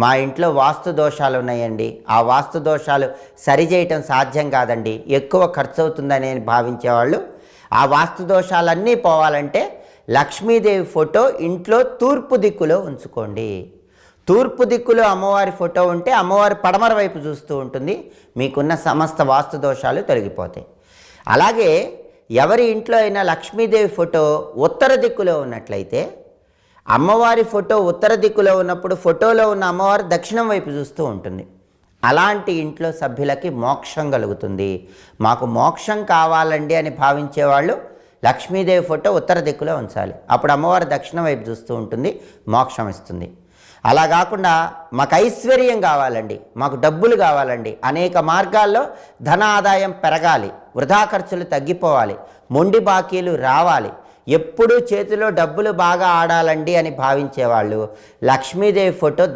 మా ఇంట్లో వాస్తు దోషాలు ఉన్నాయండి, ఆ వాస్తు దోషాలు సరిచేయటం సాధ్యం కాదండి, ఎక్కువ ఖర్చు అవుతుందని భావించేవాళ్ళు ఆ వాస్తు దోషాలన్నీ పోవాలంటే లక్ష్మీదేవి ఫోటో ఇంట్లో తూర్పు దిక్కులో ఉంచుకోండి. తూర్పు దిక్కులో అమ్మవారి ఫోటో ఉంటే అమ్మవారి పడమర వైపు చూస్తూ ఉంటుంది, మీకున్న సమస్త వాస్తు దోషాలు తొలగిపోతాయి. అలాగే ఎవరి ఇంట్లో అయినా లక్ష్మీదేవి ఫోటో ఉత్తర దిక్కులో ఉన్నట్లయితే అమ్మవారి ఫోటో ఉత్తర దిక్కులో ఉన్నప్పుడు ఫోటోలో ఉన్న అమ్మవారు దక్షిణం వైపు చూస్తూ ఉంటుంది. అలాంటి ఇంట్లో సభ్యులకి మోక్షం కలుగుతుంది. మాకు మోక్షం కావాలండి అని భావించేవాళ్ళు లక్ష్మీదేవి ఫోటో ఉత్తర దిక్కులో ఉంచాలి. అప్పుడు అమ్మవారు దక్షిణం వైపు చూస్తూ ఉంటుంది, మోక్షం ఇస్తుంది. అలా కాకుండా మాకు ఐశ్వర్యం కావాలండి, మాకు డబ్బులు కావాలండి, అనేక మార్గాల్లో ధన ఆదాయం పెరగాలి, వృధా ఖర్చులు తగ్గిపోవాలి, మొండి బాకీలు రావాలి, ఎప్పుడూ చేతిలో డబ్బులు బాగా ఆడాలండి అని భావించేవాళ్ళు లక్ష్మీదేవి ఫోటో